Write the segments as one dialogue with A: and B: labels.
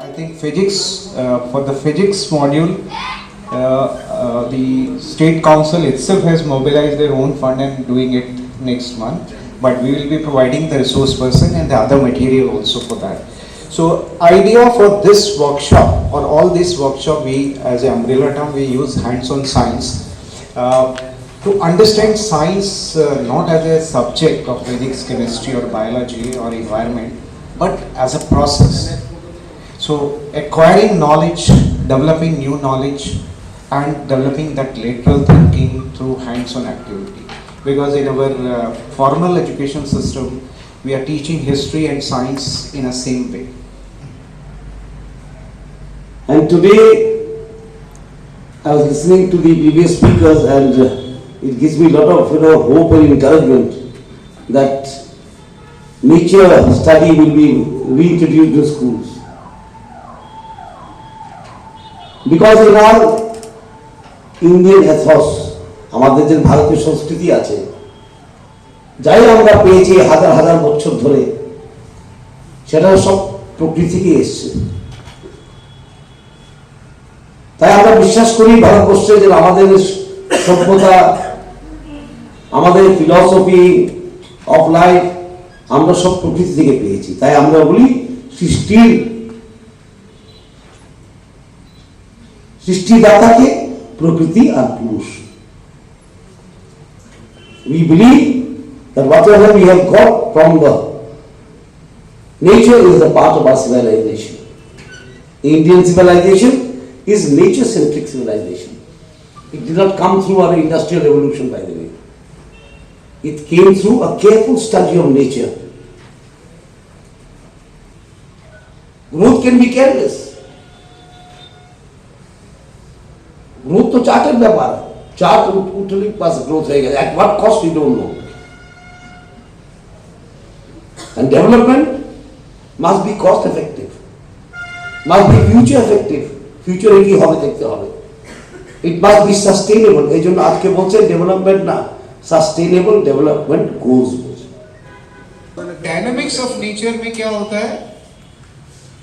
A: I think physics, for the physics module, the State Council itself has mobilized their own fund and doing it next month. But we will be providing the resource person and the other material also for that. So idea for this workshop or all this workshop, we as an umbrella term, we use hands-on science to understand science not as a subject of physics, chemistry or biology or environment, but as a process. So acquiring knowledge, developing new knowledge and developing that lateral thinking through hands-on activity. Because in our formal education system, we are teaching history and science in a same way.
B: And today, I was listening to the previous speakers, and it gives me a lot of hope and encouragement that nature study will be reintroduced in schools. Because in our Indian ethos, আমাদের যে ভারতীয় সংস্কৃতি আছে, যাই আমরা পেয়েছি হাজার হাজার বছর ধরে, সেটা সব প্রকৃতি থেকে এসেছে। তাই আমরা বিশ্বাস করি ভারতবর্ষে যে আমাদের সভ্যতা, আমাদের ফিলসফি অফ লাইফ আমরা সব প্রকৃতি থেকে পেয়েছি। তাই আমরা বলি সৃষ্টিদাতাকে প্রকৃতি আর পুরুষ। We believe that whatever we have got from the nature is a part of our civilization. Indian civilization is nature-centric civilization. It did not come through our industrial revolution, by the way. It came through a careful study of nature. Growth can be careless. Growth to charted ব্যাপার, chart উঠলেই pass growth হয়ে গেছে। At what cost we don't know. And development must be cost effective, must be future effective. ফিউচারে কি হবে দেখতে হবে। It must be sustainable. এই জন্য আজকে বলছে ডেভেলপমেন্ট না, sustainable development goals.
A: Dynamics of nature में क्या होता है?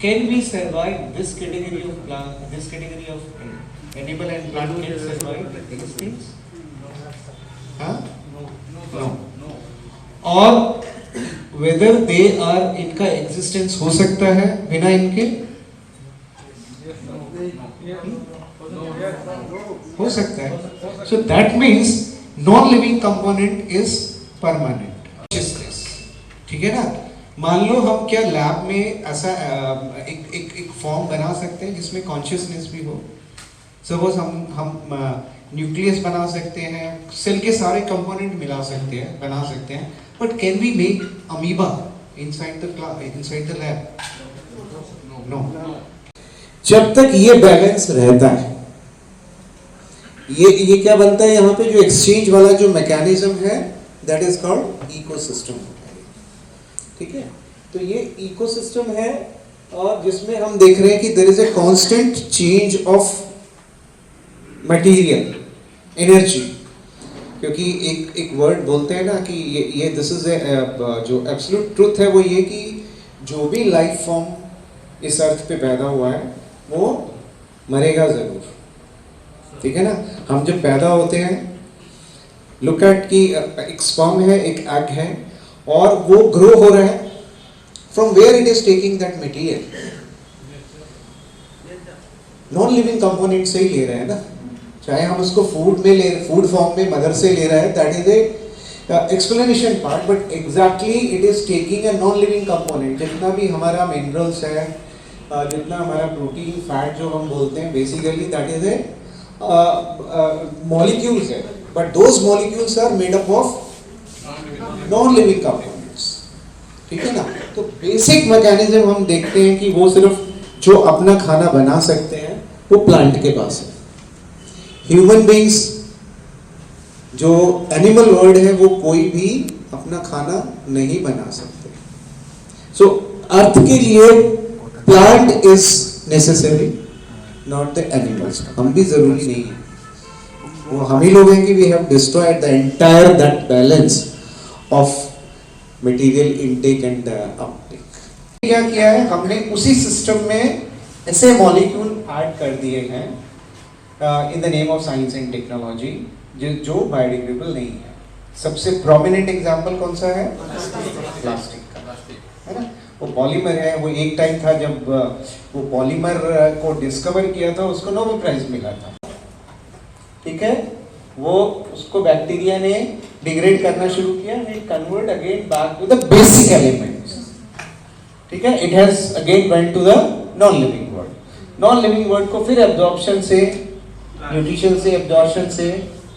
C: Can we survive this category of plant, this category of animal and plant can survive these things?
A: हाँ? No. और whether they are, इनका existence हो सकता है बिना इनके? हो सकता है. So that means non-living component is permanent. Consciousness. ठीक है ना? मान लो हम क्या लैब में ऐसा एक फॉर्म बना सकते हैं जिसमें कॉन्शियसनेस भी हो. सपोज हम न्यूक्लियस बना सकते हैं, सेल के सारे कंपोनेंट मिला सकते हैं, बना सकते हैं. But can we make amoeba inside the lab? No. जब तक ये बैलेंस रहता है, ये क्या बनता है यहाँ पे, जो एक्सचेंज वाला जो मैकेनिज्म है, दैट इज कॉल्ड इकोसिस्टम. ठीक है, तो ये इकोसिस्टम है और जिसमें हम देख रहे हैं कि there is a constant change of material, energy. क्योंकि एक वर्ड बोलते हैं ना कि ये दिस इज जो एब्सोल्यूट ट्रुथ है, वो ये कि जो भी लाइफ फॉर्म इस अर्थ पे पैदा हुआ है वो मरेगा जरूर. ठीक है ना? हम जब पैदा होते हैं, लुक एट कि एक स्पर्म है, एक एग है और वो ग्रो हो रहा है. From where it is taking that material? Non living component से ही ले रहे हैं ना. चाहे हम उसको फूड फॉर्म में मदर से ले रहे हैं, that is a explanation part, but exactly it is taking a non living component. जितना भी हमारा मिनरल्स है, जितना हमारा प्रोटीन, फैट जो हम बोलते हैं, basically that is a molecules है, but those molecules are made up of non-living components. ठीक है ना? तो बेसिक मैकेनिज्म हम देखते हैं कि वो सिर्फ जो अपना खाना बना सकते हैं वो प्लांट के पास है. ह्यूमन बींग्स, जो एनिमल वर्ल्ड है, वो कोई भी अपना खाना नहीं बना सकते. सो अर्थ के लिए plant is necessary, not the animals. हम भी जरूरी नहीं है. वो हम ही लोग हैं कि we have destroyed the entire that balance of material intake and uptake. क्या किया है हमने? उसी सिस्टम में ऐसे मॉलिक्यूल ऐड कर दिए हैं in the name of science and technology जो बायोडिग्रेडेबल नहीं है। सबसे प्रोमिनेंट एग्जांपल कौन सा है? प्लास्टिक का, है ना। वो पॉलीमर है, वो एक टाइम था जब वो पॉलीमर को डिस्कवर किया था, उसको नोबेल प्राइज मिला था, ठीक है। वो उसको बैक्टीरिया ने डिग्रेड करना शुरू किया and it convert again back to the basic elements, ठीक है। It has again went to the non living world. Non living world को फिर एब्जॉर्प्शन से, न्यूट्रिशन से, एब्जॉर्प्शन से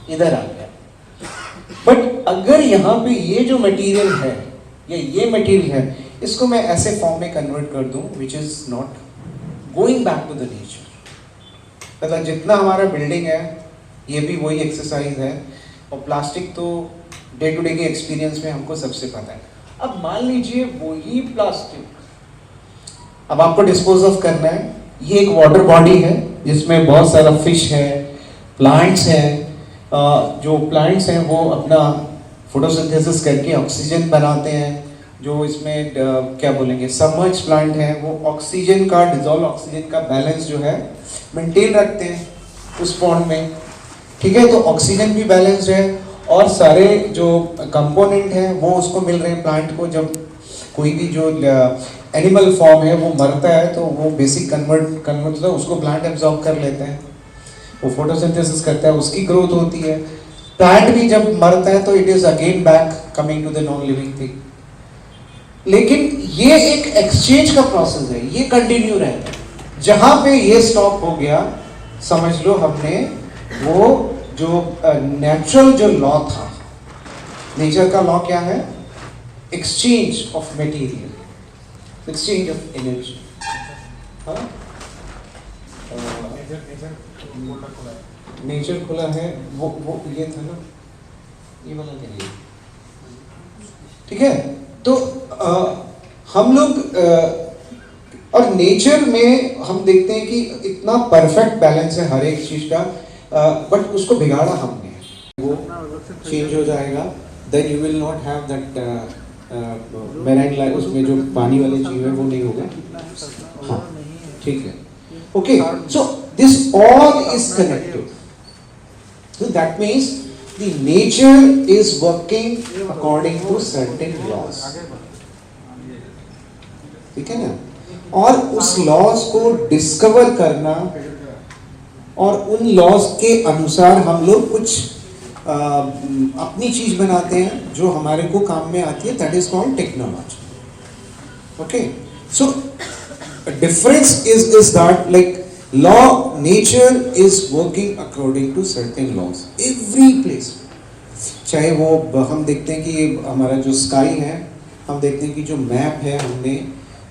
A: इधर आ गया। बट अगर यहाँ पे ये जो मटेरियल है या ये मटेरियल है, इसको मैं ऐसे फॉर्म में कन्वर्ट कर दूं which is not going back to the nature. मतलब जितना हमारा बिल्डिंग है ये भी वही एक्सरसाइज है, और प्लास्टिक तो डे टू डे के एक्सपीरियंस में हमको सबसे पता है। अब मान लीजिए वही प्लास्टिक अब आपको डिस्पोज ऑफ करना है। ये एक वाटर बॉडी है जिसमें बहुत सारा फिश है, प्लांट्स हैं। जो प्लांट्स हैं वो अपना फोटोसिंथेसिस करके ऑक्सीजन बनाते हैं। जो इसमें क्या बोलेंगे, सबमर्ज प्लांट है, वो ऑक्सीजन का, डिजॉल्व ऑक्सीजन का बैलेंस जो है मेंटेन रखते हैं उस पॉन्ड में, ठीक है। तो ऑक्सीजन भी बैलेंस्ड है और सारे जो कंपोनेंट हैं वो उसको मिल रहे हैं प्लांट को। जब कोई भी जो एनिमल फॉर्म है वो मरता है तो वो बेसिक कन्वर्ट होता है, उसको प्लांट एब्जॉर्ब कर लेते हैं, वो फोटोसिंथेसिस करता है, उसकी ग्रोथ होती है। प्लांट भी जब मरता है तो it is again back coming to the non living thing. लेकिन ये एक एक्सचेंज का प्रोसेस है, ये कंटिन्यू रहता है। जहां पे ये स्टॉप हो गया, समझ लो हमने वो जो नेचुरल जो लॉ था, नेचर का लॉ क्या है? Exchange of material, exchange of energy. Nature खुला है, वो ये था ना, ये वाला क्या है, ठीक है। तो हम लोग और नेचर में हम देखते हैं कि इतना परफेक्ट बैलेंस है हर एक चीज का, बट उसको बिगाड़ा हमने, वो चेंज हो जाएगा। Then you will not have that marine life, उसमें जो पानी वाले जीव है वो नहीं होगा। हाँ, ठीक है, okay. So this all is connected, so that means the nature is working according to certain laws, ठीक है ना। और उस लॉज को डिस्कवर करना और उन लॉज के अनुसार हम लोग कुछ अपनी चीज बनाते हैं जो हमारे को काम में आती है, that is called technology, okay. So difference is that like law, nature is working according to certain laws every place। चाहे वो हम देखते हैं कि हमारा जो स्काई है, हम देखते हैं कि जो मैप है, हमने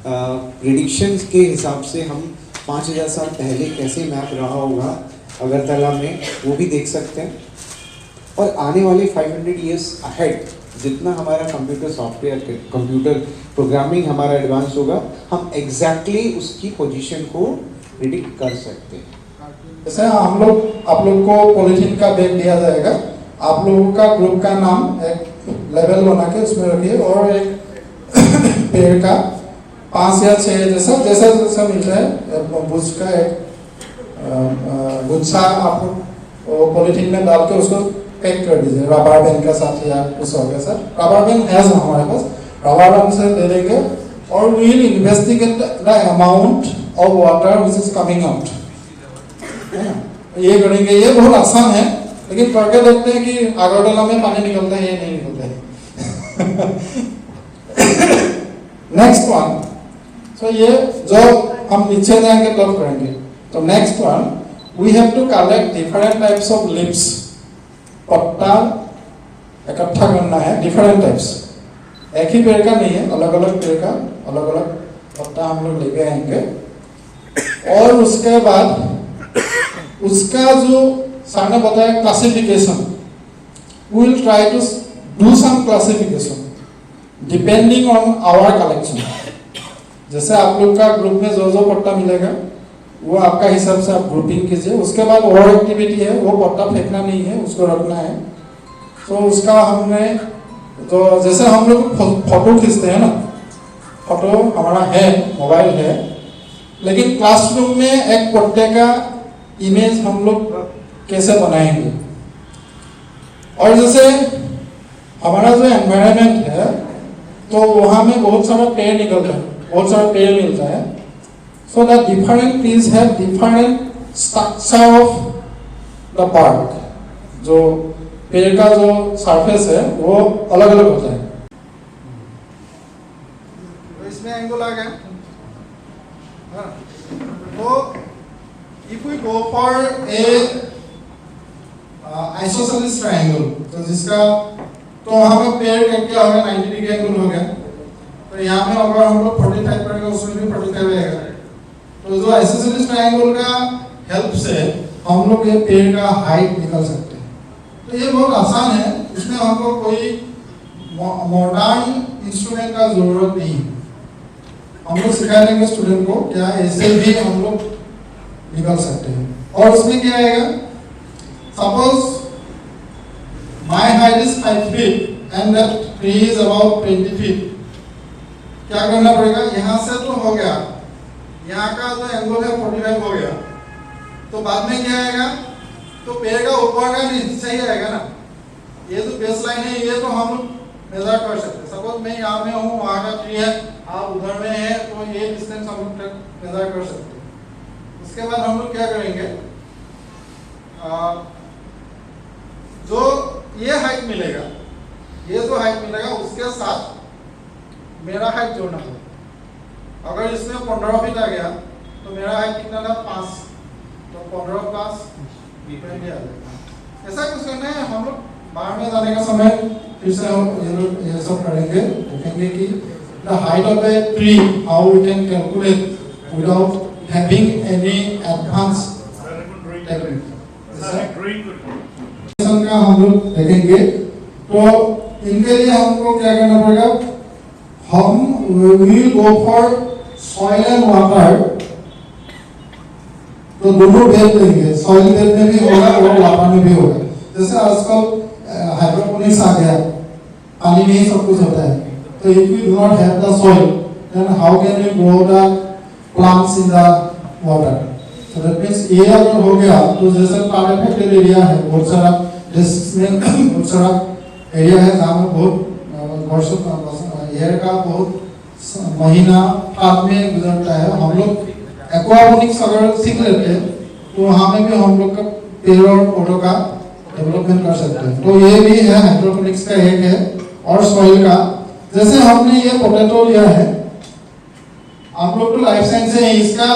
A: प्रेडिक्शंस के हिसाब से हम 5000 साल पहले कैसे मैप रहा होगा अगरतला में, वो भी देख सकते हैं। और आने वाले 500 years अहेड जितना हमारा कंप्यूटर सॉफ्टवेयर, कंप्यूटर प्रोग्रामिंग हमारा एडवांस होगा, हम एग्जैक्टली उसकी पोजीशन को प्रिडिक्ट कर सकते हैं।
D: जैसे हम लोग, आप लोग को पॉलिथीन का बैग दिया जाएगा, आप लोगों का ग्रुप का नाम एक लेवल बना के उसमें रखिए, और एक पेड़ का 5 या 6 जैसा जैसा जैसा मिलता है बुश का एक गुच्छा आप वो पॉलिथीन में डाल के उसको पैक कर दीजिए रबर बैंड के साथ या कुछ हो गया सर। रबर बैंड है हमारे पास, रबर बैंड से ले लेंगे और we will investigate the amount of water which is coming out. ये करेंगे, ये बहुत आसान है, लेकिन करके देखते हैं कि आगरतला में पानी निकलता है या नहीं निकलता है। नेक्स्ट वन, सो ये जो हम नीचे जाएंगे तब करेंगे। तो next one, we have to collect different types of leaves. पत्ता इकट्ठा करना है, डिफरेंट टाइप्स, एक ही पेड़ का नहीं है, अलग अलग पेड़ का अलग अलग पत्ता हम लोग लेके आएंगे। और उसके बाद उसका जो सामने बताया classification, we will try to do some classification depending on our collection. जैसे आप लोग का ग्रुप में जो जो पत्ता मिलेगा वो आपका हिसाब से आप ग्रुपिंग कीजिए। उसके बाद और एक्टिविटी है, वो पत्ता फेंकना नहीं है, उसको रखना है। तो उसका हमने तो जैसे हम लोग फोटो खींचते हैं ना, फोटो हमारा है, मोबाइल है, लेकिन क्लासरूम में एक पट्टे का इमेज हम लोग कैसे बनाएंगे। और जैसे हमारा जो एनवायरनमेंट है तो वहाँ में बहुत सारा पेड़ निकलता है, बहुत सारा पेड़ मिलता है। So that different trees have different structure of the park. जो पेड़ का जो सरफेस है वो अलग अलग होता है।
E: तो इसमें एंगल आ गया। तो if we go for a isosceles triangle, तो जिसका तो वहाँ पे पेड़ क्या हो गया 90 डिग्री एंगल हो गया। तो यहाँ में अगर हम लोग 45 करेंगे उसमें भी 45 रहेगा। तो जो isosceles triangle का हेल्प से हम लोग ये पेड़ का हाइट निकाल सकते हैं। तो ये बहुत आसान है, इसमें हमको कोई मॉडर्न इंस्ट्रूमेंट का जरूरत नहीं है। हम लोग सिखा देंगे स्टूडेंट को क्या ऐसे भी हम लोग निकाल सकते हैं। और उसमें क्या आएगा, suppose my height is 5 feet and that tree is about 20 feet. क्या करना पड़ेगा, यहाँ से तो हो गया, यहाँ का जो एंगल है 45 हो गया। तो बाद में क्या आएगा, तो पेड़ का ऊपर का नीचे ही आएगा ना। ये जो बेस लाइन है ये तो हम मेजर कर सकते हैं। सपोज मैं यहाँ में हूँ, वहाँ का ट्री है, आप उधर में है, तो ये डिस्टेंस हम लोग मेजर कर सकते हैं। उसके बाद हम लोग क्या करेंगे, जो ये हाइट मिलेगा, ये जो हाइट मिलेगा उसके साथ मेरा हाइट जोड़ना होगा। अगर इसमें 15 फीट आ गया तो मेरा हाइट कितना था 5, तो 15 प्लस 20 आ जाएगा। ऐसा कुछ करना है। हम लोग बाहर में जाने का समय फिर से हम ये सब करेंगे, देखेंगे कि the height of a tree, how we can calculate without having any advanced technique. का हम लोग देखेंगे। तो इनके लिए हमको क्या करना पड़ेगा, हम will go for soil and water। तो दोनों भेद लेंगे, सॉइल भेद में भी होगा और वाटर में भी होगा। जैसे आजकल हाइड्रोपोनिक्स आ गया, पानी में ही सब कुछ होता है। So if we do not have the soil, then how can we grow the plants in the water? So that means ये अगर हो गया तो जैसे पार्ट अफेक्टेड एरिया है, बहुत सारा जिसमें बहुत सारा एरिया है जहाँ में बहुत वर्षों एयर का बहुत महीना पात में गुजरता है। हम लोग एक्वापोनिक्स अगर सीख लेते तो वहाँ में भी हम लोग का पेड़ और पौधों का डेवलपमेंट कर सकते हैं। तो ये भी है हाइड्रोपोनिक्स का एक है। और सॉइल का, जैसे हमने ये पोटैटो लिया है, हम लोग तो लाइफ साइंस से है, इसका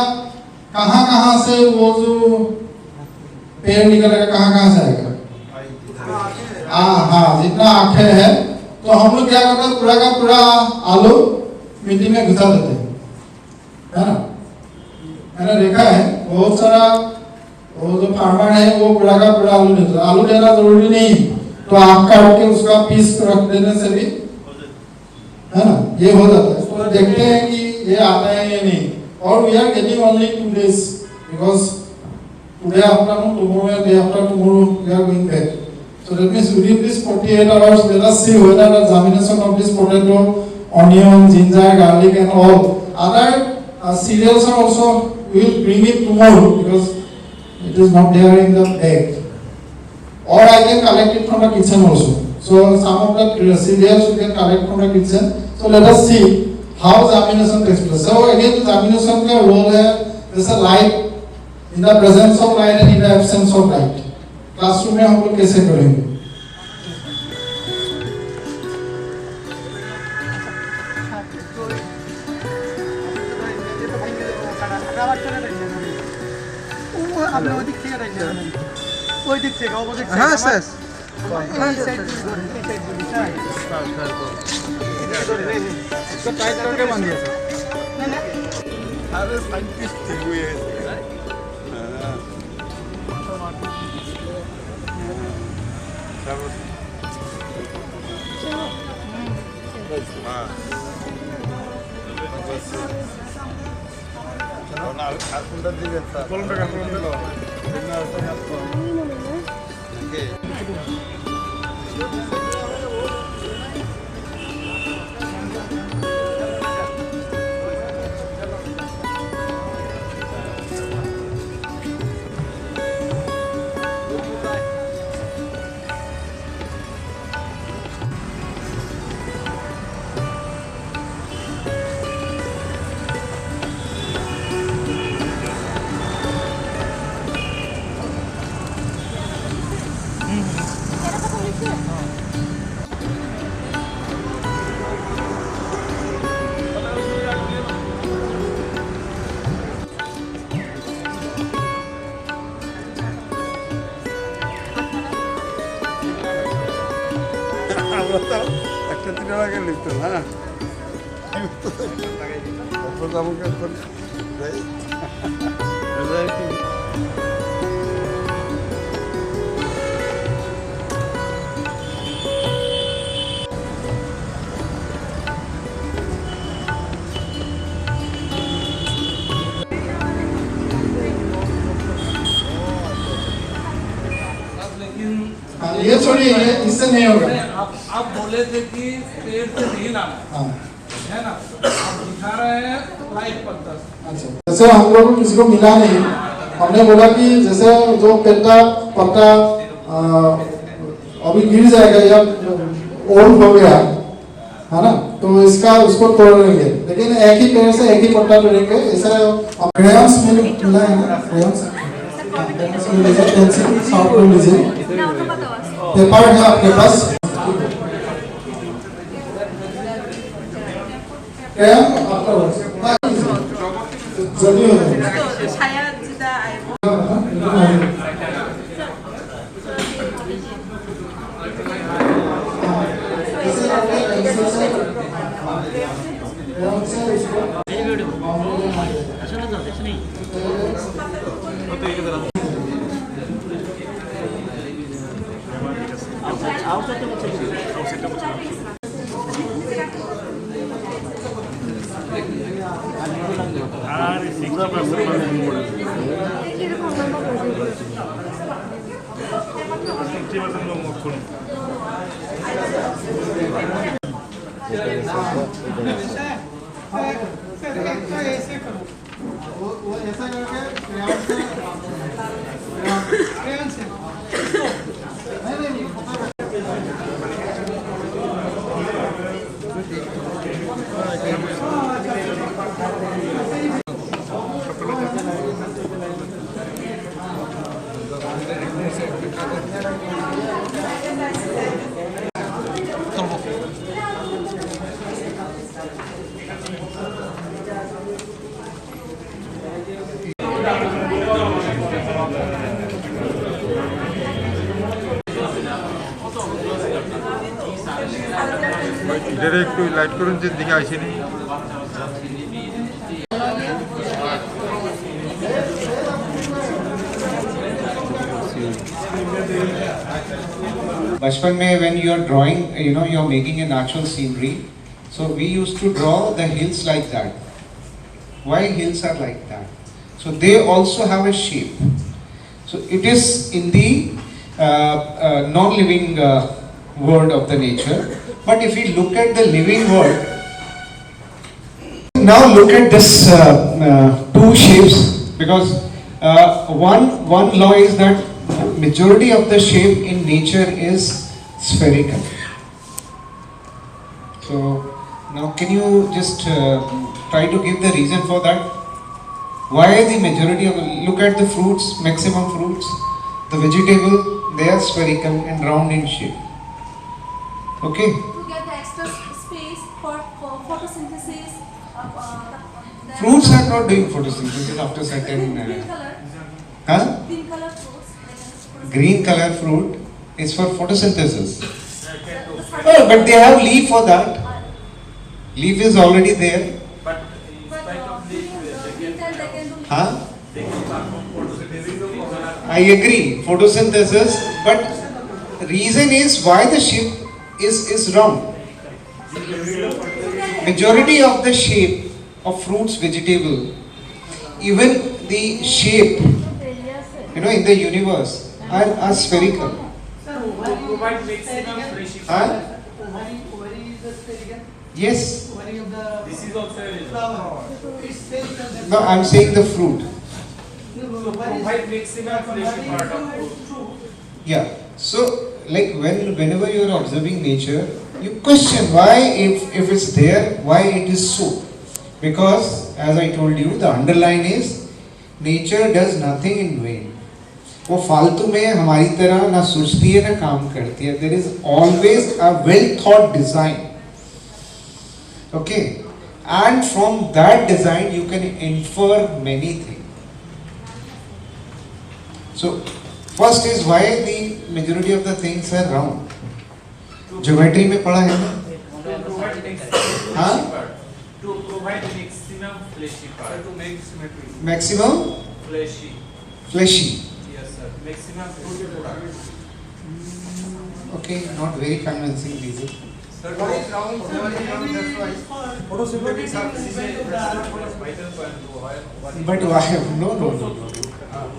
E: कहाँ से वो जो पेड़ निकलेगा कहाँ से आएगा, हाँ जितना आंखें है। तो हम लोग क्या करते हैं, पूरा का पूरा आलू मिट्टी में घुसा देते हैं, है ना। मैंने देखा है बहुत सारा वो जो फार्मर है वो पूरा का पूरा आलू देता है। आलू देना जरूरी नहीं, तो आँख काट के उसका पीस रख देने से भी, है ना, ये हो जाता है। तो देखते हैं कि ये आता है या नहीं। और we are getting only 2 days because today afternoon, tomorrow and day after tomorrow we are going back. So that means within this 48 hours, let us see whether the germination of this potato, onion, ginger, garlic and all other cereals are also, we will bring it tomorrow because it is not there in the bag. Or I can collect it from the kitchen also. So some of the cereals we can collect from the kitchen. So let us see how germination takes place. So again, germination का role है जैसे light, in the presence of light and in the absence of light. Classroom में हम लोग कैसे करेंगे?
F: हाँ sir इसको टाइट करके बांध दिया
G: अरे साइंटिस्ट हुए
F: একটা দিনের আগে লিখত হ্যাঁ আমাকে
E: हाँ, ये छोड़िए, ये इससे नहीं होगा।
G: आप बोले थे कि पेड़ से नहीं लाना
E: हाँ,
G: है ना, आप दिखा रहे हैं लाइव पत्ता से।
E: अच्छा। जैसे हम लोग को किसी को मिला नहीं, हमने बोला कि जैसे जो पेड़ पत्ता अभी गिर जाएगा या ओल्ड हो गया है ना, तो इसका उसको तोड़ेंगे, लेकिन एक ही पेड़ से एक ही पत्ता तोड़ेंगे। ऐसा क्रेयॉन्स मिला है ना, क्रेयॉन्स पेंसिल सॉफ्ट पेन लीजिए, पेपर है आपके पास, क्रेयॉन आपका जल्दी हो जाएगा।
H: saya tidak
E: वो ऐसा करके क्रेयॉन से नहीं
F: এটা একটু লাইট করুন যে দিকে আসেনি
A: बचपन में when you are drawing, you know, you are making a natural scenery. So we used to draw the hills like that. Why hills are like that? So they also have a shape. So it is in the non-living world of the nature. But if we look at the living world, now look at this two shapes, because one law is that majority of the shape in nature is spherical. So now can you just try to give the reason for that? Why the majority of, look at the fruits, maximum fruits, the vegetable, they are spherical and round in shape. Okay?
H: to get the extra space for photosynthesis.
A: Fruits are not doing photosynthesis after certain.
H: Green color.
A: Huh?
H: Green color fruits.
A: Green color fruit is for photosynthesis. Oh, but they have leaf for that. Leaf is already there.
H: But meantime they can do.
A: Huh? I agree, photosynthesis, but reason is why the shape is round. Majority of the shape of fruits, vegetable, even the shape, you know, in the universe are spherical.
G: Provide maximum fresh
A: Huh? Yes.
G: This is also a reason.
A: No, I'm saying the fruit.
G: So provide maximum fresh part of food.
A: Yeah. So, like whenever you are observing nature, you question why, if it's there, why it is so. Because, as I told you, the underline is nature does nothing in vain. वो फालतू में हमारी तरह ना सोचती है ना काम करती है. There is always a well thought design. Okay, and from that design you can infer many things. So, first is why the majority of the things are round.
G: To
A: geometry में पढ़ा है ना? हाँ?
G: To provide maximum fleshy part. To make symmetry.
A: Maximum
G: Fleshy.
A: Fleshy.
G: Yes, sir. Maximum fruit product.
A: Okay, not very convincing these.
G: Sir, what is round? What is round? That's why. Photosynthetic surface is vital point to oil.
A: But why? No.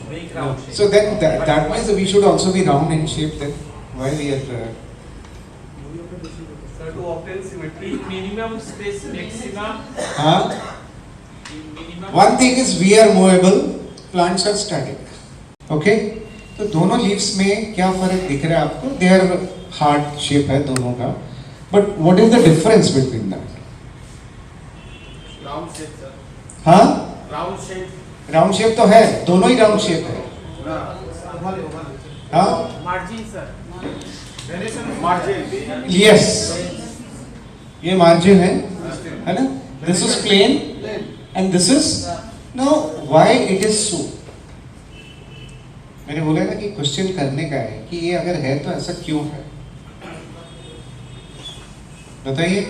G: Make round shape.
A: So then that means we should also be round in shape then. Why we are?
G: Sir, to obtain symmetry, minimum space, maximum. Minimum.
A: One thing is we are movable, plants are static. Okay? तो दोनों leaves में क्या फर्क दिख रहा है आपको? They are hard shape है दोनों का. But what is the difference between that?
G: Round shape, sir.
A: हाँ?
G: Round shape.
A: राउंड शेप तो है, दोनों ही राउंड शेप है. हाँ?
G: Margin, sir. Margin.
A: Yes. ये मार्जिन है ना? This is plain and this is now why it is so? मैंने बोला ना कि क्वेश्चन करने का है कि ये अगर है तो ऐसा क्यों है? बताइए.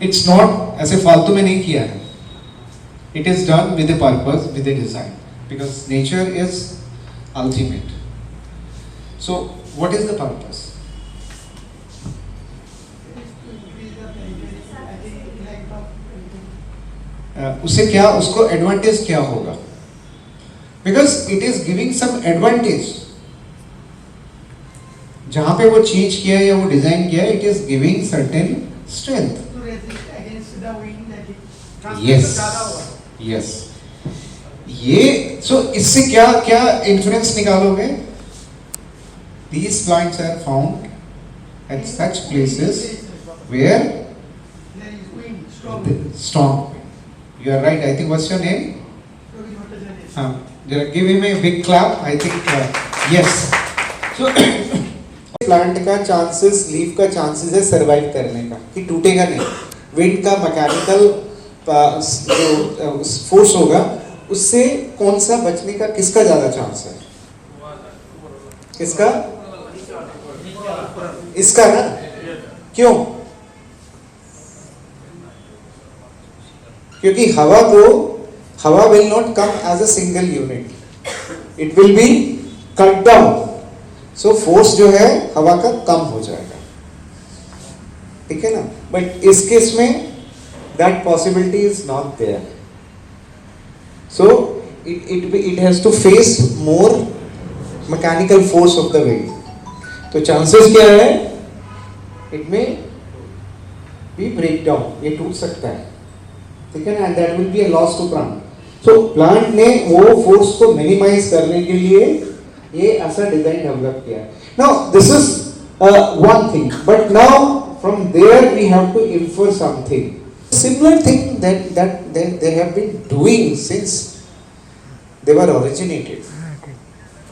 A: It's not ऐसे फालतू में नहीं किया है. It is done with a purpose, with a design, because nature is ultimate. So, what is the purpose? उससे क्या, उसको एडवांटेज क्या होगा? Because it is giving some advantage. जहाँ पे वो चेंज किया या वो डिजाइन किया, it is giving certain strength. Yes. ये so इससे क्या क्या inference निकालोगे? These plants are found at such places where strong. You are right. I think what's your name? Give him a big clap. I think yes. So plant का chances, leaf का chances है survive करने का, कि टूटेगा नहीं. Wind का mechanical जो फोर्स होगा उससे कौन सा बचने का, किसका ज्यादा चांस है? किसका? इसका ना. क्यों? क्योंकि हवा will not come as a single unit, it will be cut down. So force जो है हवा का कम हो जाएगा. ठीक है ना? बट इस केस में that possibility is not there. So it has to face more mechanical force of the wind. तो chances क्या है? It may be breakdown, ये टूट सकता है. ठीक है ना? And that will be a loss to plant. So plant ने वो force को minimize करने के लिए ये ऐसा design develop किया. Now this is one thing, but now from there we have to infer something. Similar thing that they have been doing since they were originated.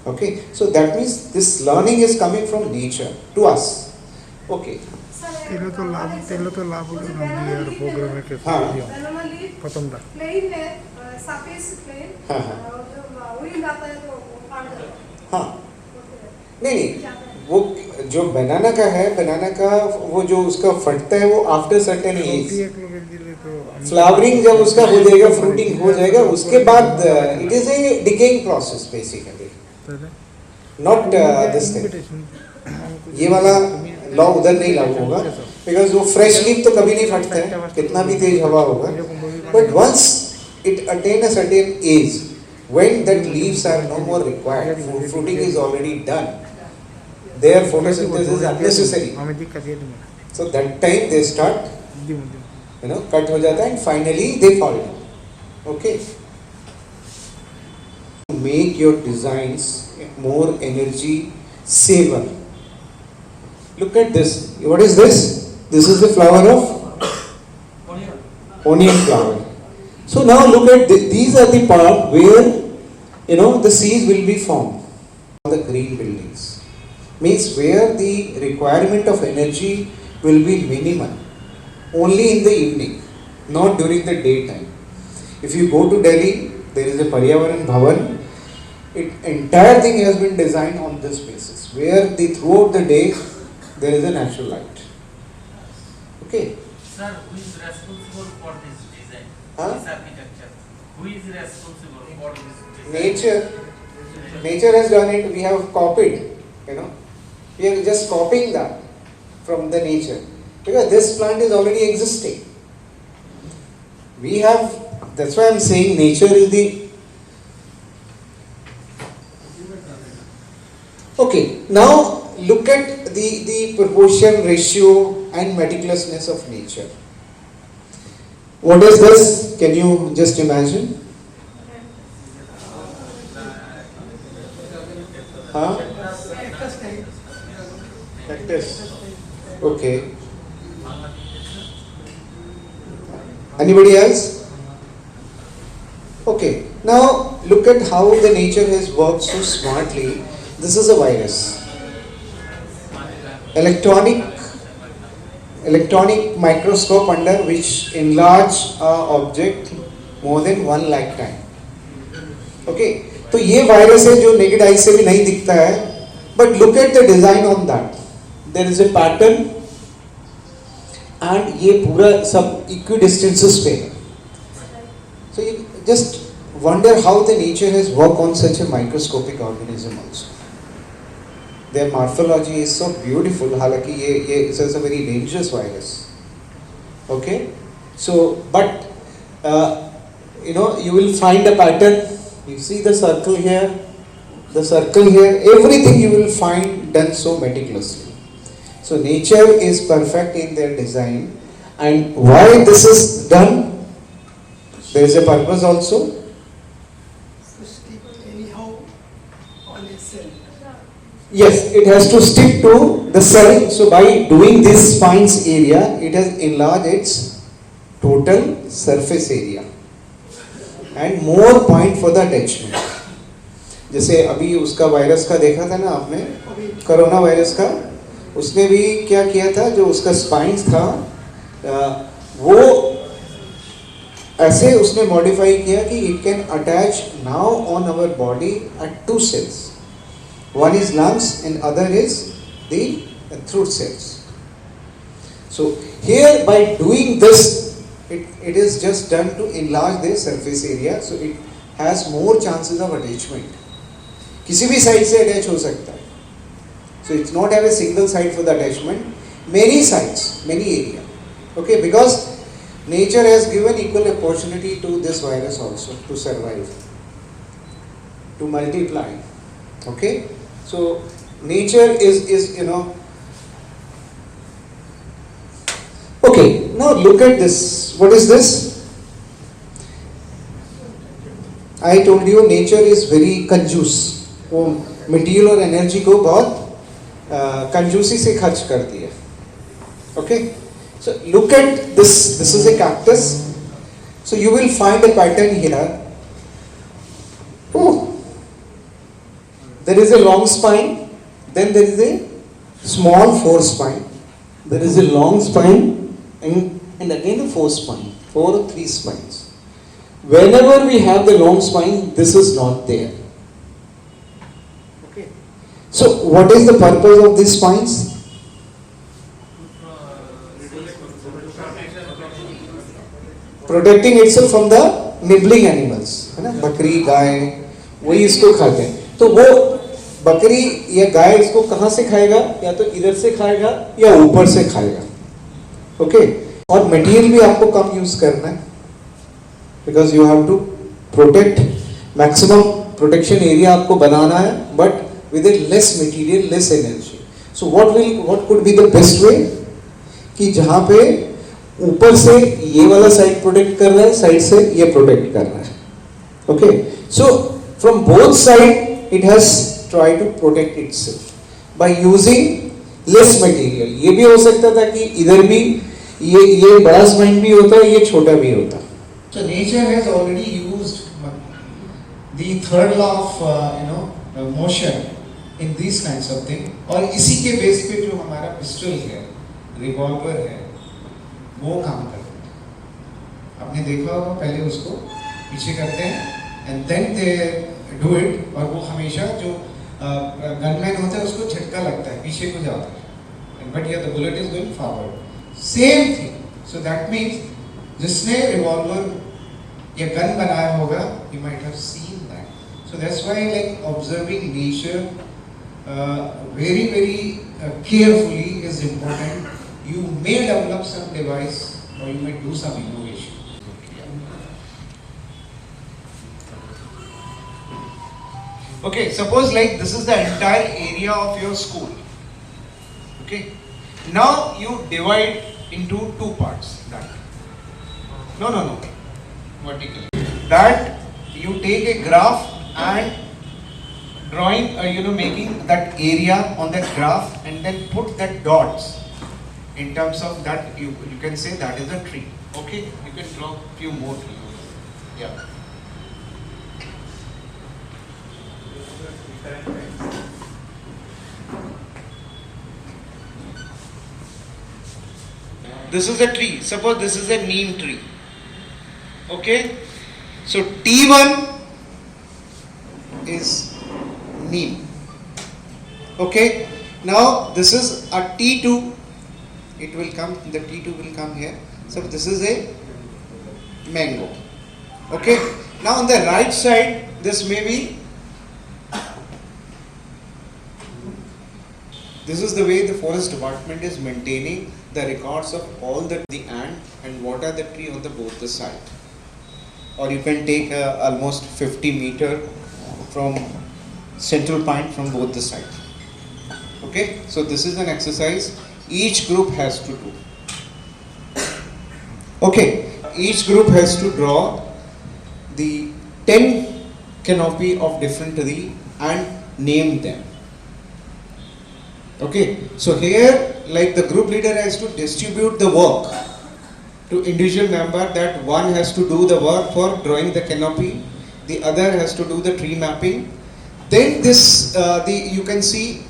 A: Okay, so that means this learning is coming from nature to us. Okay.
F: तेरे तो लाभ यार programme है कैसे दिया खत्म था.
H: Plane है, सरफेस प्लेन.
A: हाँ.
H: विंड आता है तो फाड़ जाता है.
A: हाँ. नहीं, वो जो बनाना का है, बनाना का वो जो उसका फटता है वो आफ्टर सर्टेन एज, फ्लावरिंग जब उसका हो जाएगा, फ्रूटिंग हो जाएगा, उसके बाद it is a decaying process basically, not this thing. ये वाला लॉ उधर नहीं लागू होगा, बिकॉज वो फ्रेश लीफ तो कभी नहीं फटता है, कितना भी तेज हवा होगा. But once it attain a certain age, when that leaves are no more required, fruiting is already done, their photosynthesis is unnecessary. So that time they start, cut हो जाता है and finally they fall down. Okay. Make your designs more energy saver. Look at this. What is this? This is the flower of onion flower. So now look at these are the part where the seeds will be formed. The green buildings means where the requirement of energy will be minimal, only in the evening, not during the daytime. If you go to Delhi, there is a Paryavaran Bhavan entire thing has been designed on this basis, where throughout the day there is a natural light. Okay.
G: Sir, who is responsible for this design?
A: Huh?
G: This architecture. Who is responsible for this design?
A: Nature has done it. We have copied. We are just copying that from the nature, because this plant is already existing. We have. That's why I'm saying nature is the. Okay. Now look at the proportion, ratio, and meticulousness of nature. What is this? Can you just imagine? Huh? Cactus. Okay. Anybody else? Okay. Now look at how the nature has worked so smartly. This is a virus. Electronic microscope under which enlarge object more than 1 lakh time. Okay. तो ये virus है जो naked eye से भी नहीं दिखता है, but look at the design on that. There is a pattern and ये पूरा सब इक्वी डिस्टेंसेस पे है. So you just wonder how the nature has work on such a microscopic organism also. Their morphology is so beautiful. हालांकि ये is a very dangerous virus. Okay. So but you will find a pattern. You see the circle here, everything you will find done so meticulously. So nature is perfect in their design, and why this is done? There is a purpose also. Yes, it has to stick to the cell. So by doing this spines area, it has enlarged its total surface area. And more point for the attachment. जैसे अभी उसका virus का देखा था ना आपने, corona virus का, उसने भी क्या किया था, जो उसका स्पाइन्स था वो ऐसे उसने मॉडिफाई किया कि it can attach now on our body at 2 cells. One is lungs and other is the throat cells. So here by doing this, it is just done to enlarge the surface area, so it has more chances of attachment. किसी भी side से attach हो सकता है. So it's not have a single side for the attachment, many sides, many area. Okay, because nature has given equal opportunity to this virus also to survive, to multiply. Okay, so nature is Okay, now look at this. What is this? I told you nature is very कंजूस. वो material और energy को बहुत कंजूसी से खर्च करती है. Okay, so look at this. This is a cactus. So you will find a pattern here. Oh, there is a long spine. Then there is a small forespine. There is a long spine. And again a 4 spine, 4 or 3 spines. Whenever we have the long spine, this is not there. Okay. So what is the purpose of these spines? Protecting itself from the nibbling animals, है ना, बकरी गाय वही इसको खाते हैं. तो वो बकरी या गाय इसको कहाँ से खाएगा? या तो इधर से खाएगा या ऊपर से खाएगा. ओके, और मटेरियल भी आपको कम यूज करना है, because you have to protect, maximum protection area आपको बनाना है, but with a less material, less energy. So what could be the best way कि जहां पे ऊपर से ये वाला साइड प्रोटेक्ट कर रहा है, साइड से ये प्रोटेक्ट कर रहा है. Okay, so from both side it has try to protect itself by using less material. ये भी हो सकता था कि इधर भी ये बड़ा स्पाइन भी होता है, ये छोटा भी होता है. So nature has already used the third law of motion in these kinds of thing. और इसी के बेस पे जो हमारा पिस्टल है, रिवॉल्वर है, वो काम करता है. आपने देखा होगा, पहले उसको पीछे करते हैं, and then they do it, और वो हमेशा जो गनमैन होता है उसको झटका लगता है, पीछे को जाता है, but here the bullet is going forward. Same thing. So that means जिसने revolver या gun बनाया होगा, you might have seen that. So that's why like observing nature very carefully is important. You may develop some device or you may do some innovation. Okay, suppose like this is the entire area of your school. Okay, now you divide into two parts. That no, vertically. That you take a graph and drawing, making that area on that graph and then put that dots. In terms of that, you can say that is a tree. Okay, you can draw few more trees. Yeah. This is a tree. Suppose this is a neem tree. Okay. So T1 is neem. Okay. Now this is a T2. It will come. The T2 will come here. So this is a mango. Okay. Now on the right side, this may be. This is the way the forest department is maintaining the records of all the ant and what are the tree on the both the side. Or you can take almost 50 meter from central point from both the side. Okay, so this is an exercise each group has to do. Okay, each group has to draw the 10 canopy of different tree and name them. Okay, so here like the group leader has to distribute the work to individual member, that one has to do the work for drawing the canopy, the other has to do the tree mapping. Then this, you can see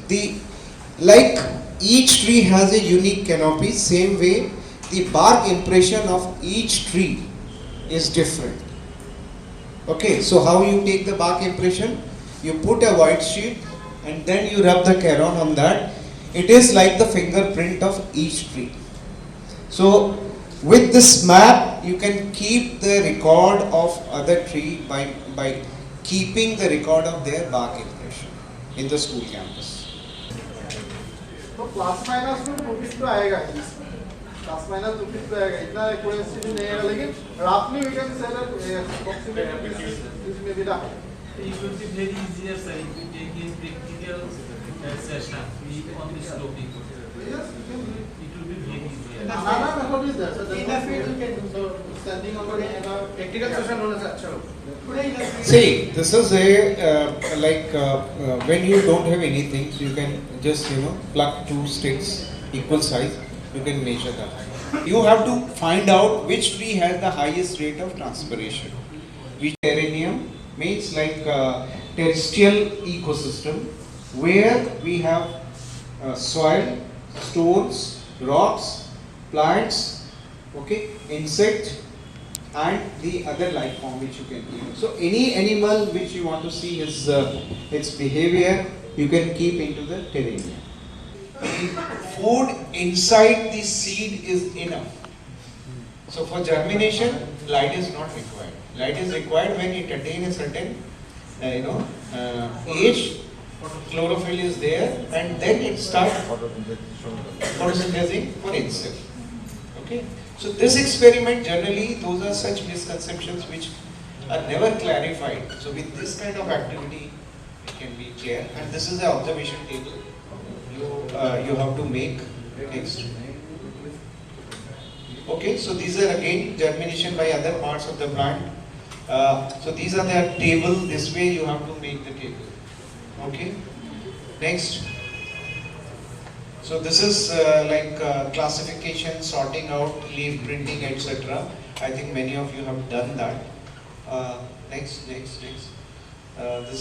A: like each tree has a unique canopy, same way the bark impression of each tree is different. Okay, so how you take the bark impression? You put a white sheet and then you rub the crayon on that. It is like the fingerprint of each tree. So with this map, you can keep the record of other tree by keeping the record of their bark impression in the school campus.
E: तो plus minus में 2 feet तो आएगा ही, plus minus 2 feet तो आएगा, इतना accuracy भी नहीं आएगा, लेकिन रफली we can say that approximately this may be the
G: It will be very easier, sir, if we take a practical session on the sloping.
E: yes, you can do it.
G: It will be very easier.
E: Another method is there, so in the field you can do, so standing over in a practical session होने से अच्छा होगा.
A: See, this is a when you don't have anything, so you can just pluck two sticks equal size. You can measure that. You have to find out which tree has the highest rate of transpiration. Which terrarium means like terrestrial ecosystem where we have soil, stones, rocks, plants, okay, insect, and the other life form which you can keep. So any animal which you want to see its behavior, you can keep into the terrarium. Food inside the seed is enough. So for germination, light is not required. Light is required when it attains a certain, age. Chlorophyll is there, and then it starts photosynthesizing for itself. Okay. So this experiment, generally, those are such misconceptions which are never clarified. So with this kind of activity, it can be clear. And this is the observation table. You have to make next. Okay, so these are again germination by other parts of the plant. So these are the table. This way you have to make the table. Okay. Next. So this is classification, sorting out, leaf printing, etc. I think many of you have done that. Next. This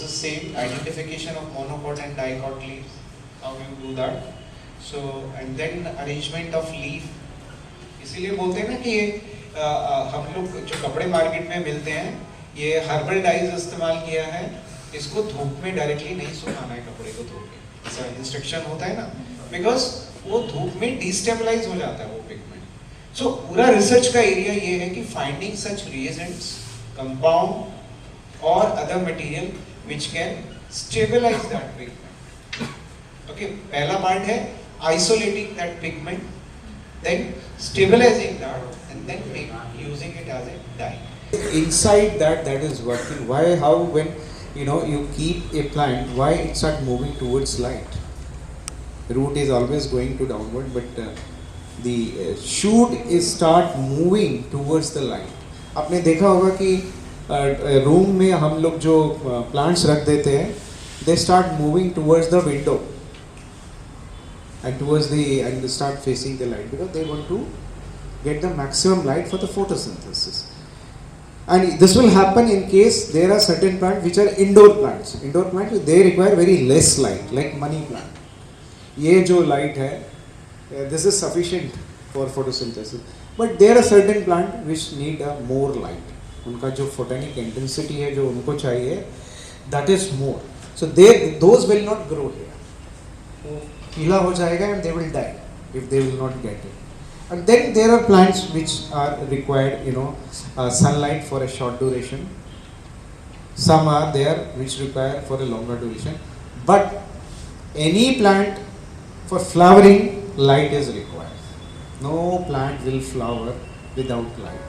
A: is same identification of monocot and dicot leaves. How you do that? So and then arrangement of leaf. इसीलिए बोलते हैं ना कि हम लोग जो कपड़े market में मिलते हैं, ये हर्बल डाइज इस्तेमाल किया है, इसको धूप में डायरेक्टली नहीं सुखाना है कपड़े को धो के, ऐसा इंस्ट्रक्शन होता है ना, बिकॉज वो धूप में डिस्टेबलाइज हो जाता है वो पिगमेंट। सो पूरा रिसर्च का एरिया ये है कि फाइंडिंग सच रिएजेंट्स, कंपाउंड और other material which can stabilise that pigment. Okay, पहला पार्ट है isolating that pigment, then stabilizing that and then using it as a dye. Inside that is working. Why, how, when you keep a plant, why it start moving towards light? Root is always going to downward, but the shoot is start moving towards the light. आपने देखा होगा कि room में हम लोग जो plants रख देते हैं, they start moving towards the window and they start facing the light because they want to get the maximum light for the photosynthesis. And this will happen in case there are certain plants which are indoor plants. Indoor plants, they require very less light, like money plant. ये जो light है, this is sufficient for photosynthesis. But there are certain plants which need a more light. उनका जो photonic intensity है जो उनको चाहिए, that is more. So those will not grow here. पीला हो जाएगा and they will die if they will not get it. And then there are plants which are required, sunlight for a short duration. Some are there which require for a longer duration. But any plant for flowering, light is required. No plant will flower without light.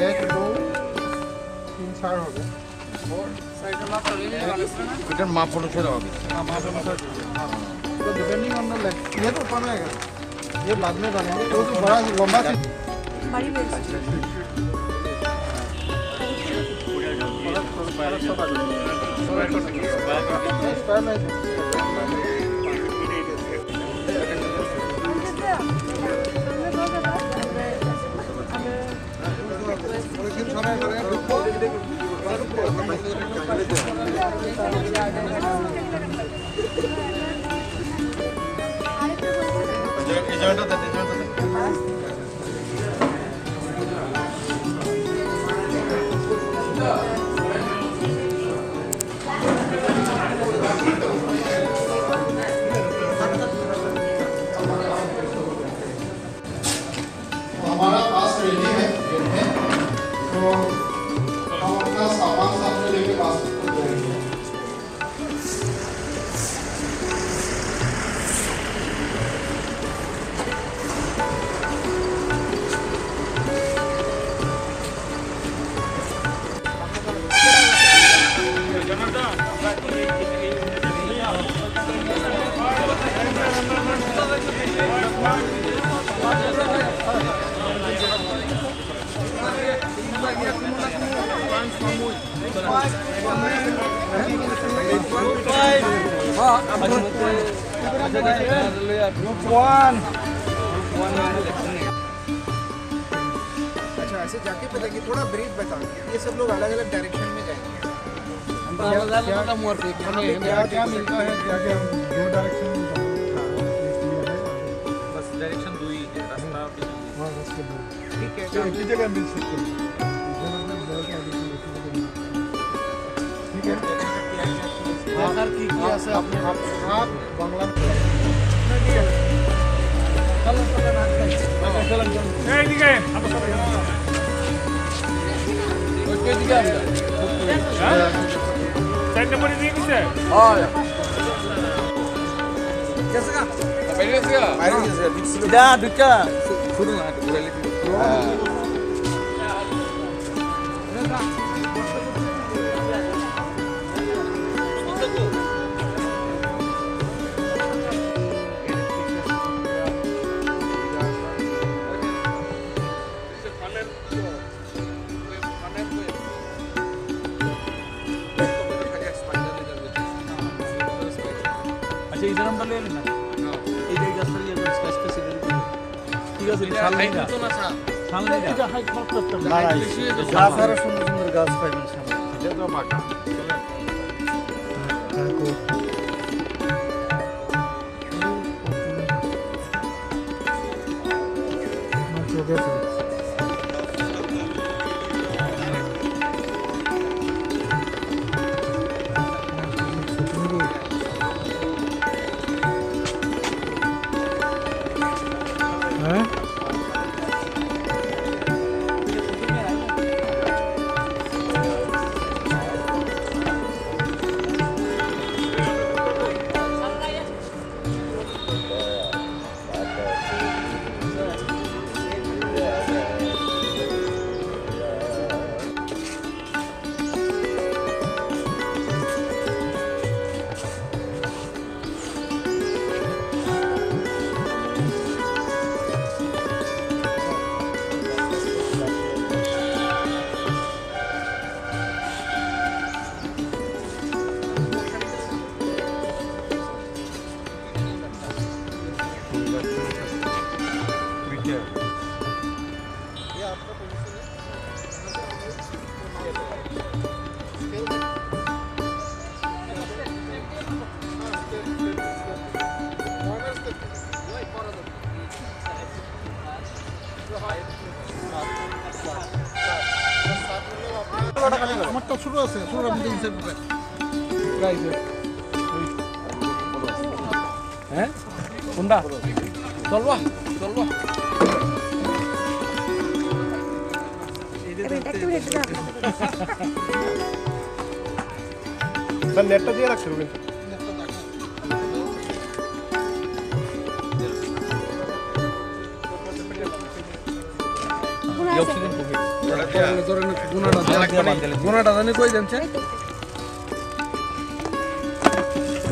F: एक दो तीन चार হবে এটার মাপ অনুসারে হবে माप अनुसार तो डिपेंडिंग ऑन द लेंथ ये तो ऊपर में आएगा ये बाद में बनेंगे तो बड़ा लंबा
H: बड़ी बेल
E: हमारा पास रेडी है तो हम अपना सामान साथ में लेके पास जाएंगे।
F: अच्छा ऐसे जाके पता कि थोड़ा ब्रीफ बता ये सब लोग अलग अलग डायरेक्शन में जाएंगे क्या मिलता है क्या क्या दो डायरेक्शन में
G: बस डायरेक्शन दो ही है, रास्ता
F: ठीक है एक ही जगह मिल सकते हैं ठीक है सर ठीक है ऐसे आप बांग्ला আচ্ছা এই নামটা নিয়ে না এই যে গাছটা নিয়ে ডিসকাস করতে ঠিক আছে সামনে না সামনে না এটা হাইট মাত্র একটা গাছ আর সুন্দর সুন্দর গাছ পাইবেন সামনে এটা তো বাঁকা আমারটা ছোট আছে ছোটটার মধ্যে ইনসাইড প্রাইস হ্যাঁ কোনটা চলবা চলবা নেটটা দিয়ে রাখছো কিন্তু গোনাটা জানি কই জানছে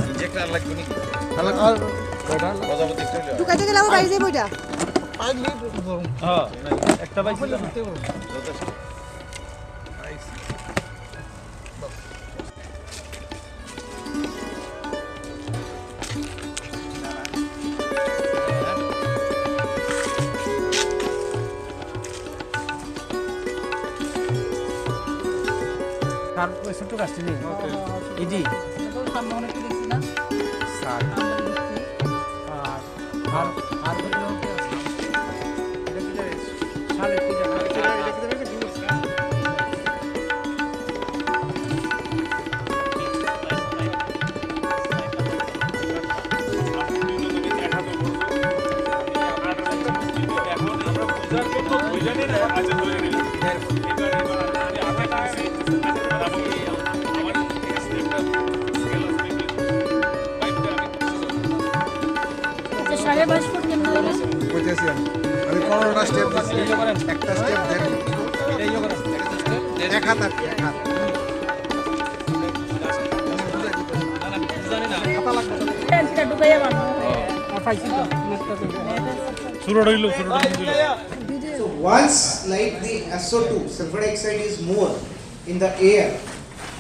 F: ইনজেক্টর লাগবে নি আর কয়টা প্রজাপতি কইলা
I: ঢুকাইতে গেলে আবার বাইরে যাবো এটা
F: পাইলি হ্যাঁ একটা বাইছিল না আর ওই ছোট গাছটি নেই এজি সামনে অনেক দেখছি না স্যার আর আর এটা কি সাড়ে কি জায়গা এটা কি জায়গা কি কইতেছি আমি 15টা স্টেপ দিছি একটা স্টেপ দেন এই যোগ করেন এক হাত এক হাত জানি না হাতা লাগবে এটা ঢুকাইয়া বানো আর পাইছি তো শুরু হইলো
A: So once like the SO2, sulfur dioxide is more in the air,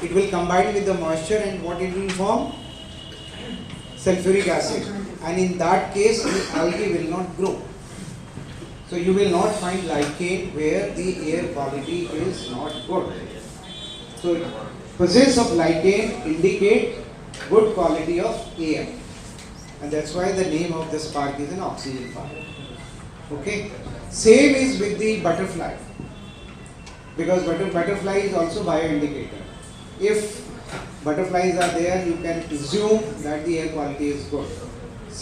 A: it will combine with the moisture and what it will form? Sulfuric acid. And in that case, the algae will not grow. So you will not find lichen where the air quality is not good. So presence of lichen indicate good quality of air. And that's why the name of this park is an oxygen park. Okay. Same is with the butterfly. Because butterfly is also bioindicator. If butterflies are there, you can assume that the air quality is good.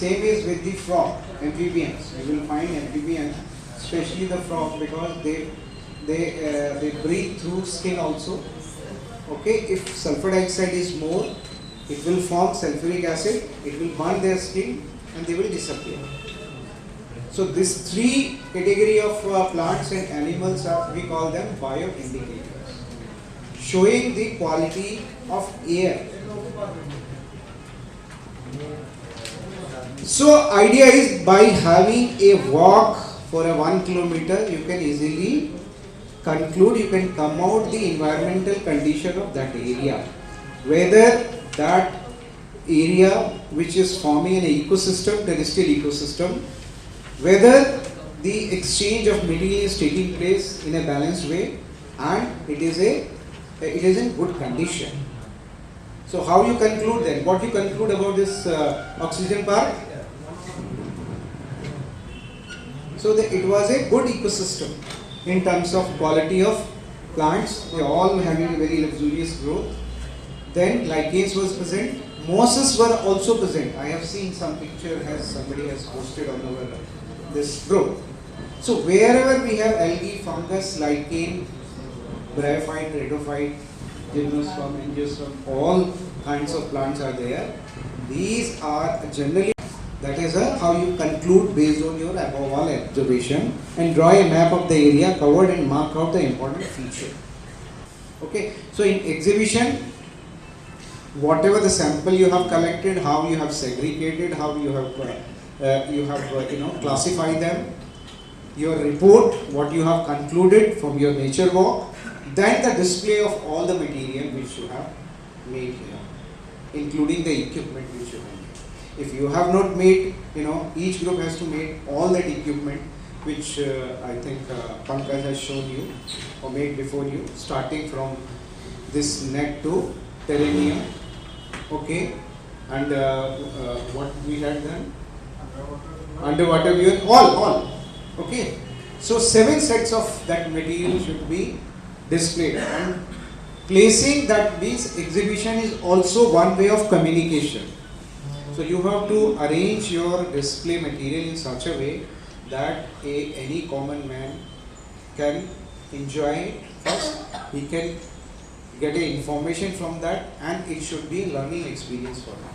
A: Same is with the frog, amphibians. You will find amphibians, especially the frog, because they breathe through skin also. Okay, if sulfur dioxide is more, it will form sulfuric acid, it will burn their skin and they will disappear. So these three category of plants and animals are, we call them bioindicators, showing the quality of air. So idea is by having a walk for a 1 kilometer, you can easily conclude, you can come out the environmental condition of that area, whether that area which is forming an ecosystem, terrestrial ecosystem, whether the exchange of material is taking place in a balanced way and it is in good condition. So how you conclude then? What you conclude about this oxygen park? So it was a good ecosystem in terms of quality of plants. They all having a very luxurious growth. Then lichens was present. Mosses were also present. I have seen some picture as somebody has posted on our this group. So wherever we have algae, fungus, lichen, bryophyte, rhodophyte, gymnosperm, angiosperm, all kinds of plants are there. These are generally, that is how you conclude based on your above all observation and draw a map of the area covered and mark out the important feature. Okay, so in exhibition, whatever the sample you have collected, how you have segregated, how you have classified them, your report, what you have concluded from your nature walk, then the display of all the material which you have made here, including the equipment which you have made. If you have not made, each group has to make all that equipment which I think Pankaj has shown you or made before you, starting from this net to terrarium, okay, and what we had done, underwater view, all, okay. So 7 sets of that material should be displayed, and placing that means exhibition is also one way of communication. So you have to arrange your display material in such a way that any common man can enjoy it. First, he can get information from that, and it should be a learning experience for him.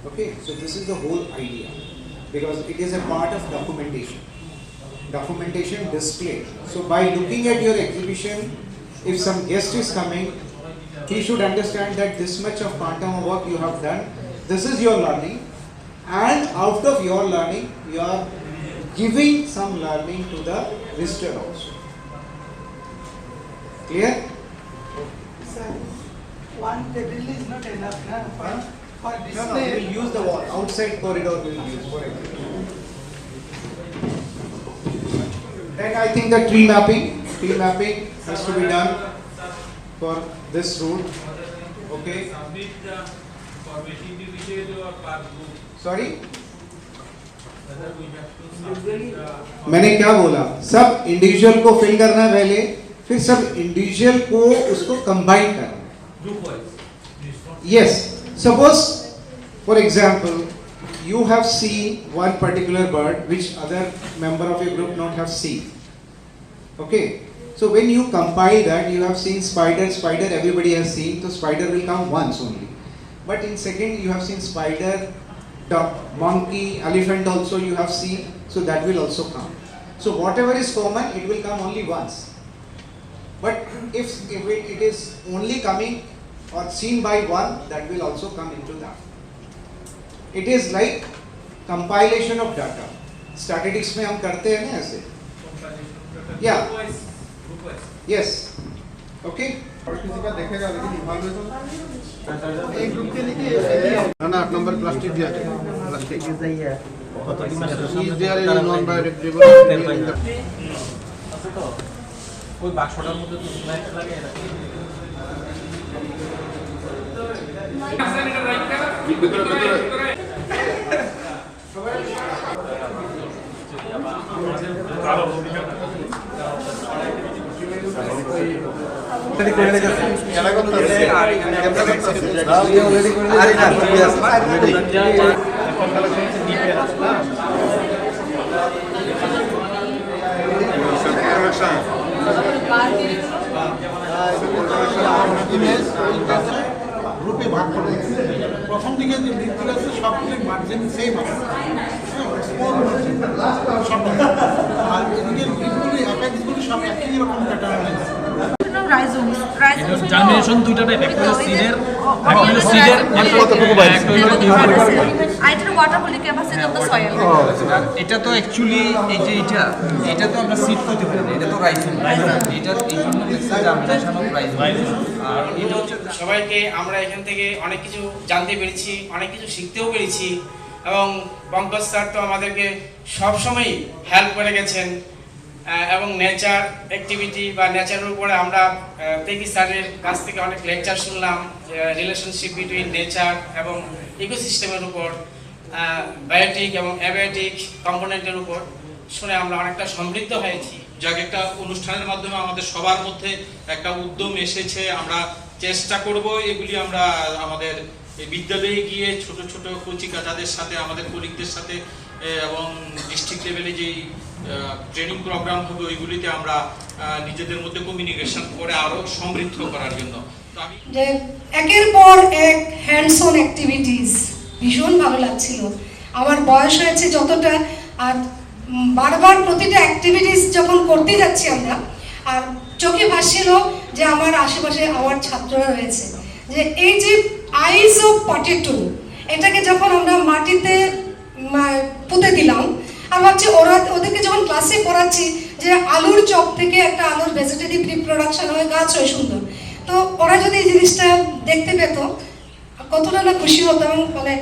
A: Okay, so this is the whole idea, because it is a part of documentation display. So by looking at your exhibition, if some guest is coming, he should understand that this much of quantum work you have done, this is your learning, and out of your learning you are giving some learning to the visitor also. Clear?
I: Sir, one table is not enough for
A: No,
I: display.
A: we will use the wall. Outside corridor we will use for example. Then I think the tree mapping has to be done for this route. Okay. Sorry? मैंने क्या बोला? सब individual को fill करना है पहले, फिर सब इंडिविजुअल को उसको कंबाइन करना है. Yes. Suppose, for example, you have seen one particular bird which other member of your group not have seen. Okay. So when you compile that, you have seen spider everybody has seen, so spider will come once only. But in second you have seen spider, duck, monkey, elephant also you have seen, so that will also come. So whatever is common, it will come only once. But if it is only coming or seen by one, that will also come into that. It is like compilation of data. Statistics में हम करते हैं ना ऐसे. Yeah. Yes. Okay.
E: किसी का देखेगा लेकिन इवैल्यूएशन एक ग्रुप के लिए ना 8 नंबर प्लास्टिक दिया है plastic is there is non biodegradable
F: আছে তো ওই বাক্সটার মধ্যে তো লাইট লাগে
E: গ্রুপে ভাগ করে প্রথম দিকে যে বৃত্তির আছে সবগুলোর মার্জিন সেম আছে আর এদিকে বৃত্তগুলি অ্যাপেক্সগুলি সব একই রকম প্যাটার্ন আছে
H: Rhizomes. Rhizomes
F: জার্মিনেশন দুইটা টাইপ, একটা হলো সিডের
H: Ideal water holding capacity of the soil.
G: এটা তো অ্যাকচুয়ালি এই যে এটা তো আমরা সিড করতে পারি না, এটা তো রাইজোম। এটা এই জন্য জার্মিনেশন অফ রাইজোম। আর এটা হচ্ছে
J: সবাইকে আমরা এখান থেকে অনেক কিছু জানতে পেরেছি, অনেক কিছু শিখতেও পেরেছি এবং পঙ্কজ স্যার তো আমাদেরকে সবসময় হেল্প করে গেছেন এবং নেচার অ্যাক্টিভিটি বা নেচারের উপরে আমরা তেকি স্যারের কাছ থেকে অনেক লেকচার শুনলাম, রিলেশনশিপ বিটুইন নেচার এবং ইকোসিস্টেমের উপর, বায়োটিক এবং অ্যাবায়োটিক কম্পোনেন্টের উপর শুনে আমরা অনেকটা সমৃদ্ধ হয়েছি।
K: যাক, একটা অনুষ্ঠানের মাধ্যমে আমাদের সবার মধ্যে একটা উদ্যম এসেছে, আমরা চেষ্টা করব এগুলি আমরা আমাদের বিদ্যালয়ে গিয়ে ছোট ছোট কচিকাচাদের সাথে, আমাদের কলিগদের সাথে এবং ডিস্ট্রিক্ট লেভেলে যেই ট্রেনিং প্রোগ্রাম হবে ওইগুলিতে আমরা নিজেদের মধ্যে কমিউনিকেশন করে আরও সমৃদ্ধ করার জন্য। তো আমি
L: যে একের পর এক হ্যান্ডস অন অ্যাক্টিভিটিস ভীষণ ভালো লাগছিল। আমার বয়স হয়েছে যতটা, আর বারবার প্রতিটা অ্যাক্টিভিটিস যখন করতে যাচ্ছি আমরা, আর চোখে ভাসছিল যে আমার আশেপাশে আমার ছাত্ররা রয়েছে, যে এই যে আইস অফ পটেটো এটাকে যখন আমরা মাটিতে পুঁতে দিলাম, আর ভাবছি ওদেরকে যখন ক্লাসে পড়াচ্ছি যে আলুর চপ থেকে একটা আলুর ভেজিটেটিভ রিপ্রোডাকশন হয়, গাছ হয় সুন্দর, তো ওরা যদি এই জিনিসটা দেখতে পেত কতটা না খুশি হতো। এবং মানে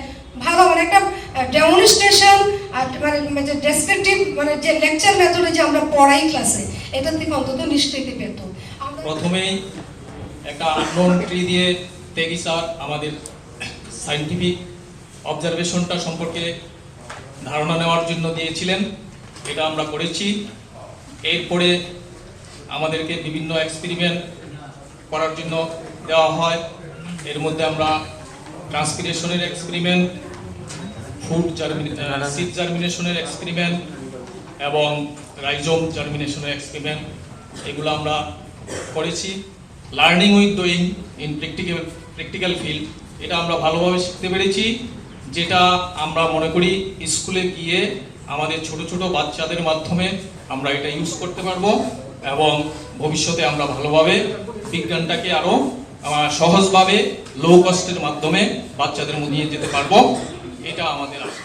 L: ভালো, মানে একটা ডেমনস্ট্রেশন আর মানে যে ডেসক্রিপটিভ মানে যে লেকচার মেথডে যে আমরা পড়াই ক্লাসে, এটার থেকে অন্তত নিশ্চিত পেত।
K: প্রথমেই একটা আননোন ট্রি দিয়ে তেগি স্যার আমাদের সায়েন্টিফিক অবজারভেশনটা সম্পর্কে ধারণা নেওয়ার জন্য দিয়েছিলেন, এটা আমরা করেছি। এরপরে আমাদেরকে বিভিন্ন এক্সপেরিমেন্ট করার জন্য দেওয়া হয়। এর মধ্যে আমরা ট্রান্সপিরেশনের এক্সপেরিমেন্ট, সিড জার্মিনেশনের এক্সপেরিমেন্ট এবং রাইজোম জার্মিনেশনের এক্সপেরিমেন্ট, এগুলো আমরা করেছি। Learning with doing in practical field, এটা আমরা ভালোভাবে শিখতে পেরেছি, যেটা আমরা মনে করি স্কুলে গিয়ে আমাদের ছোট ছোট বাচ্চাদের মাধ্যমে আমরা এটা ইউজ করতে পারবো এবং ভবিষ্যতে আমরা ভালোভাবে বিজ্ঞানটাকে আরও সহজভাবে লো কস্টের মাধ্যমে বাচ্চাদের মধ্যে নিয়ে যেতে পারবো, এটা আমাদের আশা।